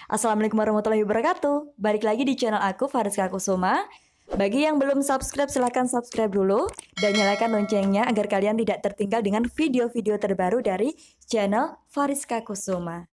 Assalamualaikum warahmatullahi wabarakatuh. Balik lagi di channel aku, Fariska Kusuma. Bagi yang belum subscribe, silahkan subscribe dulu dan nyalakan loncengnya agar kalian tidak tertinggal dengan video-video terbaru dari channel Fariska Kusuma.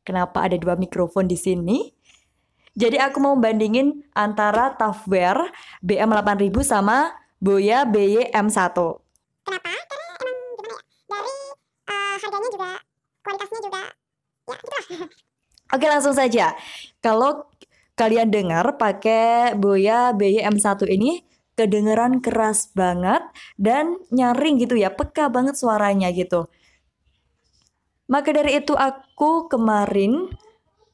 Kenapa ada dua mikrofon di sini? Jadi aku mau bandingin antara Tafware BM8000 sama Boya BY-M1. Kenapa? Karena emang gimana ya? Dari harganya juga, kualitasnya juga, ya gitulah. Oke, langsung saja. Kalau kalian dengar pakai Boya BY-M1 ini kedengeran keras banget dan nyaring gitu ya, peka banget suaranya gitu. Maka dari itu aku kemarin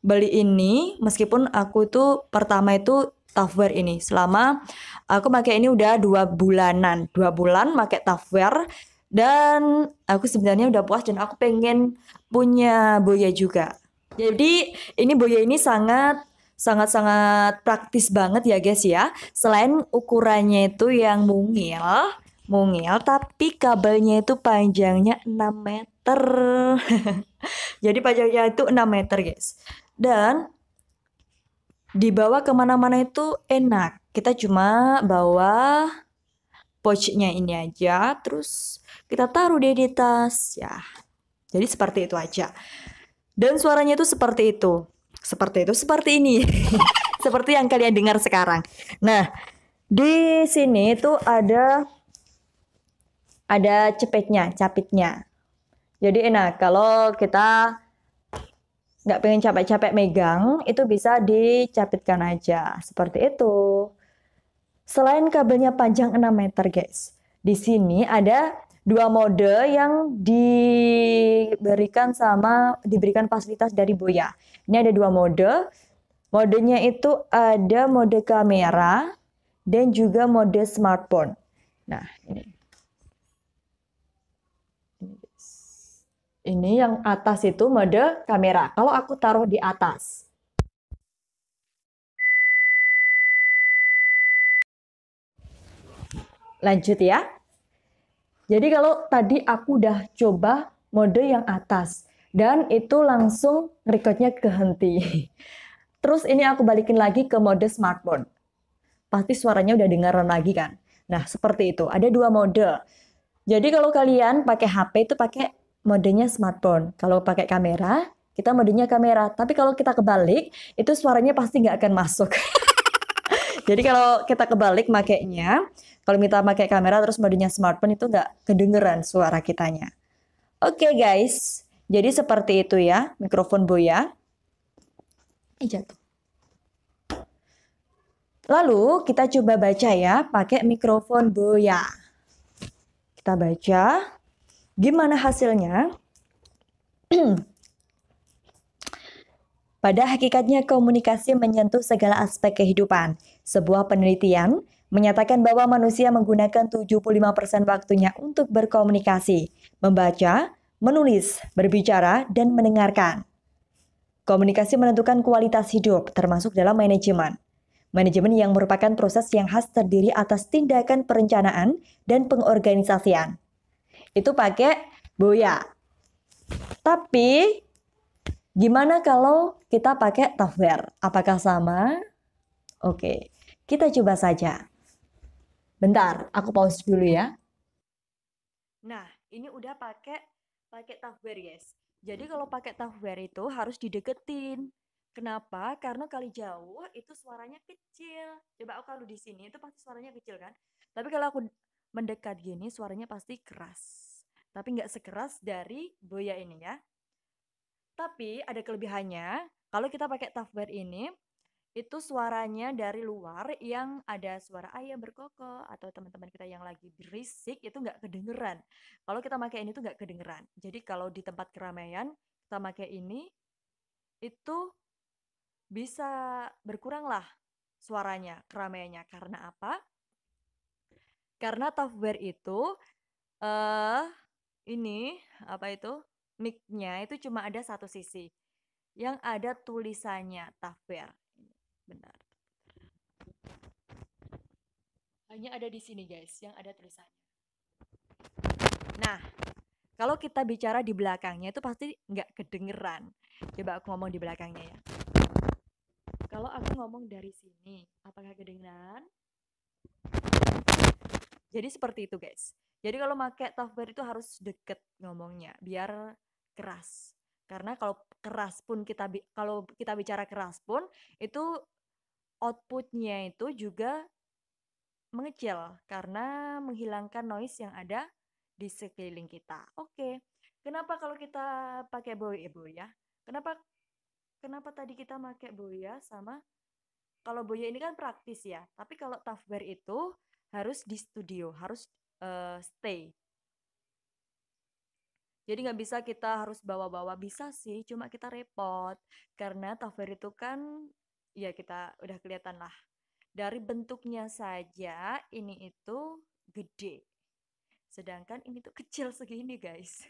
beli ini, meskipun aku tuh pertama itu Tafware ini. Selama aku pakai ini udah 2 bulan pakai Tafware, dan aku sebenarnya udah puas dan aku pengen punya Boya juga. Jadi ini Boya ini sangat praktis banget ya guys ya. Selain ukurannya itu yang mungil, tapi kabelnya itu panjangnya 6 meter. Jadi panjangnya itu 6 meter guys. Dan dibawa kemana-mana itu enak. Kita cuma bawa pouchnya ini aja, terus kita taruh deh di tas ya. Jadi seperti itu aja. Dan suaranya itu seperti itu. Seperti ini. Seperti yang kalian dengar sekarang. Nah, di sini tuh ada capitnya. Jadi enak kalau kita nggak pengen capek-capek megang, itu bisa dicapitkan aja. Seperti itu. Selain kabelnya panjang 6 meter guys, di sini ada dua mode yang diberikan fasilitas dari Boya. Ini ada dua mode. Modenya itu ada mode kamera dan juga mode smartphone. Nah, ini yang atas itu mode kamera. Kalau aku taruh di atas. Lanjut ya. Jadi kalau tadi aku udah coba mode yang atas dan itu langsung recordnya kehenti. Terus ini aku balikin lagi ke mode smartphone. Pasti suaranya udah dengaran lagi kan. Nah seperti itu, ada dua mode. Jadi kalau kalian pakai HP itu pakai modenya smartphone. Kalau pakai kamera, kita modenya kamera. Tapi kalau kita kebalik, itu suaranya pasti nggak akan masuk. Jadi kalau kita kebalik makainya, kalau kita pakai kamera terus modenya smartphone itu nggak kedengeran suara kitanya. Oke guys, jadi seperti itu ya mikrofon Boya. Jatuh. Lalu kita coba baca ya pakai mikrofon Boya. Kita baca, gimana hasilnya? Pada hakikatnya komunikasi menyentuh segala aspek kehidupan. Sebuah penelitian menyatakan bahwa manusia menggunakan 75% waktunya untuk berkomunikasi, membaca, menulis, berbicara, dan mendengarkan. Komunikasi menentukan kualitas hidup, termasuk dalam manajemen. Manajemen yang merupakan proses yang khas terdiri atas tindakan perencanaan dan pengorganisasian. Itu pakai Boya. Tapi gimana kalau kita pakai Tafware? Apakah sama? Oke, kita coba saja. Bentar, aku pause dulu ya. Nah, ini udah pakai Tafware guys. Jadi kalau pakai Tafware itu harus dideketin. Kenapa? Karena kali jauh itu suaranya kecil. Coba aku kalau di sini itu pasti suaranya kecil kan. Tapi kalau aku mendekat gini suaranya pasti keras. Tapi nggak sekeras dari Boya ini ya. Tapi ada kelebihannya, kalau kita pakai Tafware ini, itu suaranya dari luar yang ada suara ayam berkokok atau teman-teman kita yang lagi berisik itu nggak kedengeran. Kalau kita pakai ini tuh nggak kedengeran. Jadi kalau di tempat keramaian kita pakai ini, itu bisa berkurang lah suaranya, keramaiannya. Karena apa? Karena Tavware itu ini apa itu? Mic-nya itu cuma ada satu sisi yang ada tulisannya Tavware. Benar. Hanya ada di sini guys yang ada tulisannya. Nah, kalau kita bicara di belakangnya itu pasti nggak kedengeran. Coba aku ngomong di belakangnya ya. Kalau aku ngomong dari sini, apakah kedengeran? Jadi seperti itu guys. Jadi kalau pakai Tavware itu harus deket ngomongnya biar keras. Karena kalau keras pun kalau kita bicara keras pun itu outputnya itu juga mengecil karena menghilangkan noise yang ada di sekeliling kita. Oke. Kenapa kalau kita pakai Boya? Kenapa kenapa tadi kita pakai Boya sama kalau Boya ini kan praktis ya. Tapi kalau Tavware itu harus di studio, harus stay. Jadi nggak bisa kita harus bawa-bawa, bisa sih, cuma kita repot. Karena Tavware itu kan, ya kita udah kelihatan lah. Dari bentuknya saja, ini itu gede. Sedangkan ini tuh kecil segini guys.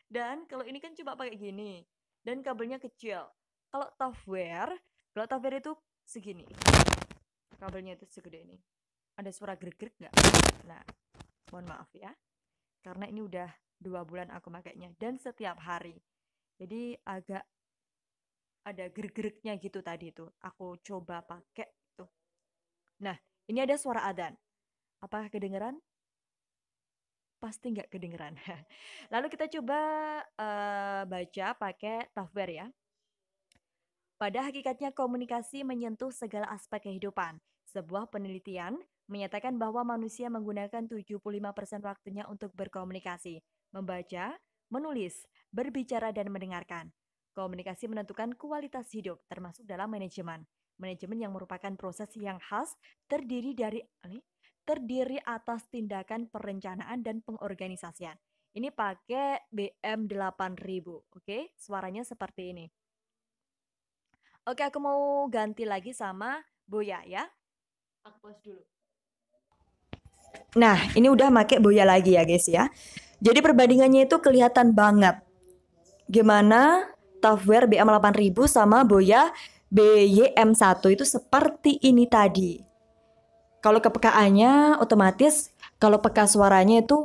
Dan kalau ini kan cuma pakai gini. Dan kabelnya kecil. Kalau Tavware itu segini. Kabelnya itu segede ini. Ada suara gerik-gerik nggak? Nah, mohon maaf ya. Karena ini udah 2 bulan aku makainya dan setiap hari. Jadi agak ada gerik-geriknya gitu tadi tuh. Aku coba pakai tuh. Nah, ini ada suara adzan. Apakah kedengeran? Pasti nggak kedengeran. Lalu kita coba baca pakai Tavware ya. Pada hakikatnya komunikasi menyentuh segala aspek kehidupan. Sebuah penelitian menyatakan bahwa manusia menggunakan 75% waktunya untuk berkomunikasi, membaca, menulis, berbicara, dan mendengarkan. Komunikasi menentukan kualitas hidup, termasuk dalam manajemen. Manajemen yang merupakan proses yang khas terdiri atas tindakan perencanaan dan pengorganisasian. Ini pakai BM8000, oke? Suaranya seperti ini. Oke, aku mau ganti lagi sama Boya ya. Aku pause dulu. Nah, ini udah make Boya lagi ya guys ya. Jadi perbandingannya itu kelihatan banget. Gimana Tavware BM8000 sama Boya BYM1 itu seperti ini tadi. Kalau kepekaannya otomatis kalau peka suaranya itu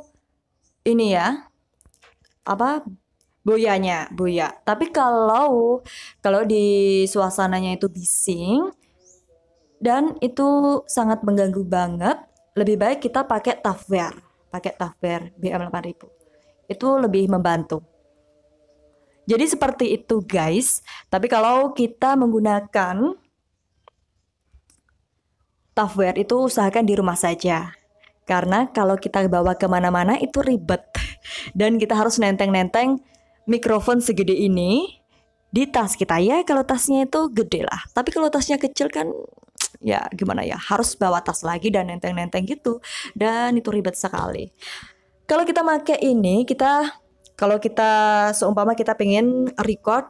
ini ya. Apa? Boya. Tapi kalau di suasananya itu bising dan itu sangat mengganggu banget, lebih baik kita pakai Tavware BM8000. Itu lebih membantu. Jadi seperti itu guys. Tapi kalau kita menggunakan Tavware itu usahakan di rumah saja. Karena kalau kita bawa kemana-mana itu ribet. Dan kita harus nenteng-nenteng mikrofon segede ini di tas kita ya. Kalau tasnya itu gede lah. Tapi kalau tasnya kecil kan ya gimana ya, harus bawa tas lagi dan nenteng-nenteng gitu. Dan itu ribet sekali. Kalau kita pakai ini, kalau kita seumpama kita pengen record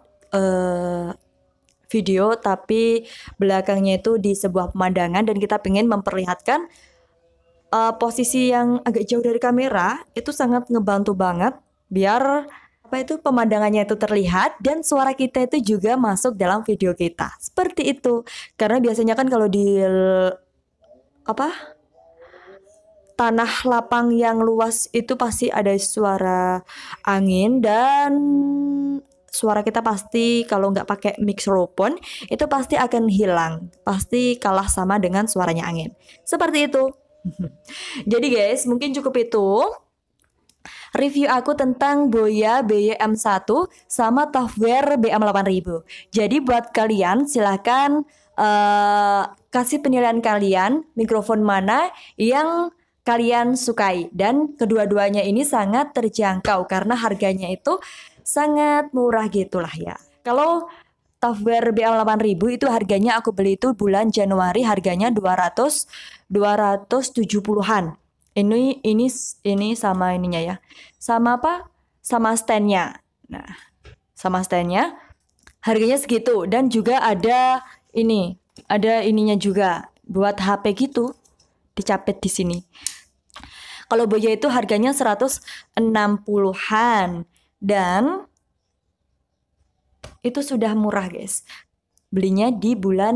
video tapi belakangnya itu di sebuah pemandangan dan kita pengen memperlihatkan posisi yang agak jauh dari kamera, itu sangat ngebantu banget biar pemandangannya itu terlihat dan suara kita itu juga masuk dalam video kita. Seperti itu. Karena biasanya kan kalau di tanah lapang yang luas itu pasti ada suara angin dan suara kita pasti kalau nggak pakai microphone itu pasti akan hilang, pasti kalah sama dengan suaranya angin. Seperti itu. Jadi guys, mungkin cukup itu review aku tentang Boya BYM1 sama Tavware BM8000. Jadi buat kalian silahkan kasih penilaian kalian mikrofon mana yang kalian sukai. Dan kedua-duanya ini sangat terjangkau karena harganya itu sangat murah gitulah ya. Kalau Tavware BM8000 itu harganya aku beli itu bulan Januari, harganya 270-an. Ini sama ininya ya. Sama apa? Sama standnya. Nah, sama standnya harganya segitu dan juga ada ininya juga buat HP gitu. Dicapit di sini. Kalau Boya itu harganya 160-an. Dan itu sudah murah guys. Belinya di bulan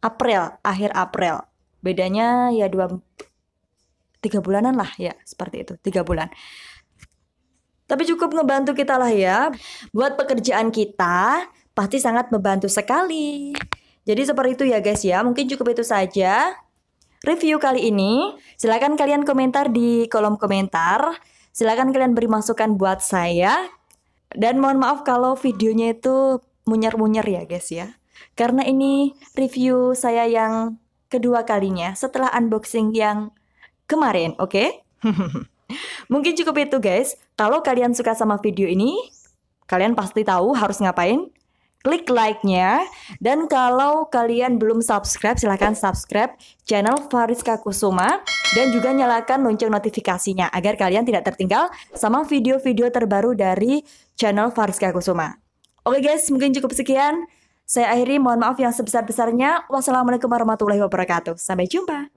April, akhir April. Bedanya ya 3 bulanan lah ya, seperti itu, 3 bulan. Tapi cukup ngebantu kita lah ya. Buat pekerjaan kita pasti sangat membantu sekali. Jadi seperti itu ya guys ya. Mungkin cukup itu saja review kali ini. Silakan kalian komentar di kolom komentar. Silakan kalian beri masukan buat saya. Dan mohon maaf kalau videonya itu munyer-munyer ya guys ya. Karena ini review saya yang kedua kalinya setelah unboxing yang kemarin, oke? Mungkin cukup itu guys. Kalau kalian suka sama video ini, kalian pasti tahu harus ngapain. Klik like-nya. Dan kalau kalian belum subscribe, silahkan subscribe channel Fariska Kusuma. Dan juga nyalakan lonceng notifikasinya agar kalian tidak tertinggal sama video-video terbaru dari channel Fariska Kusuma. Oke guys, mungkin cukup sekian. Saya akhiri, mohon maaf yang sebesar-besarnya. Wassalamualaikum warahmatullahi wabarakatuh. Sampai jumpa.